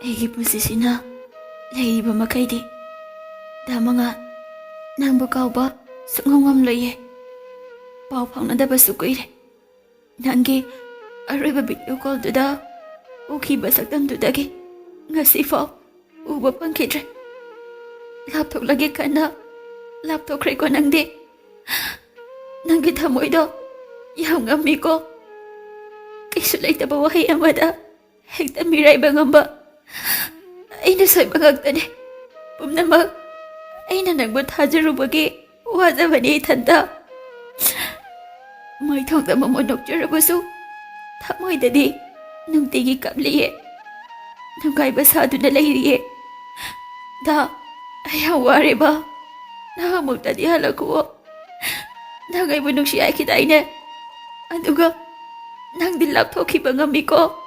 ꯑꯩꯒꯤ ꯄꯨꯟꯁꯤꯁꯤꯅ ꯂꯩꯔꯤꯕ ꯃꯈꯩꯗꯤ ꯗꯥꯃꯉꯥ ꯅꯪꯕꯨ ꯀꯥꯎꯕ ꯁꯨꯡꯉꯝ ꯉꯝꯂꯣꯏꯌꯦ꯫ ꯄꯥꯎ ꯐꯥꯎꯅꯗꯕꯁꯨ ꯀꯨꯏꯔꯦ꯫ ꯅꯪꯒꯤ ꯑꯔꯣꯏꯕ ꯚꯤꯗꯤꯑꯣ ꯀꯣꯜꯗꯨꯗ ꯎꯈꯤꯕ ꯁꯛꯇꯝꯗꯨꯗꯒꯤ ꯉꯁꯤꯐꯥꯎ ꯎꯕ ꯐꯪꯈꯤꯗ꯭ꯔꯦ꯫ ꯂꯥꯞꯊꯣꯛꯂꯒꯦ ꯈꯟꯅ ꯂꯥꯞꯊꯣꯛꯈ꯭ꯔꯦꯀꯣ ꯅꯪꯗꯤ꯫ ꯅꯪꯒꯤ ꯊꯃꯣꯏꯗꯣ ꯌꯥꯝ ꯉꯝꯃꯤꯀꯣ꯫ ꯀꯩꯁꯨ ꯂꯩꯇꯕ ꯋꯥꯍꯩ ꯑꯃꯗ ꯍꯦꯛꯇ ꯃꯤꯔꯥꯏꯕ ꯉꯝꯕ ꯑꯩꯅ ꯁꯣꯏꯕ ꯉꯥꯛꯇꯅꯦ꯫ ꯄꯨꯝꯅꯃꯛ ꯑꯩꯅ ꯅꯪꯕꯨ ꯊꯥꯖꯔꯨꯕꯒꯤ ꯋꯥꯖꯕꯅꯤ ꯏꯊꯟꯇ꯫ ꯃꯥꯏꯊꯣꯡꯗ ꯃꯃꯣꯟ ꯅꯣꯛꯆꯔꯕꯁꯨ ꯊꯃꯣꯏꯗꯗꯤ ꯅꯨꯡꯇꯤꯒꯤ ꯀꯞꯂꯤꯌꯦ꯫ ꯅꯨꯡꯉꯥꯏꯕ ꯁꯥꯗꯨꯅ ꯂꯩꯔꯤꯌꯦ꯫ ꯑꯩ ꯌꯥꯝ ꯋꯥꯔꯦꯕ꯫ ꯅꯪ ꯑꯃꯨꯛꯇꯗꯤ ꯍꯜꯂꯛꯈꯨꯑꯣ꯫ ꯅꯪ ꯑꯩꯕꯨ ꯅꯨꯡꯁꯤ ꯍꯥꯏꯈꯤꯗꯥꯏꯅꯦ? ꯑꯗꯨꯒ ꯅꯪꯗꯤ ꯂꯥꯞꯊꯣꯛꯈꯤꯕ ꯉꯝꯃꯤꯀꯣ꯫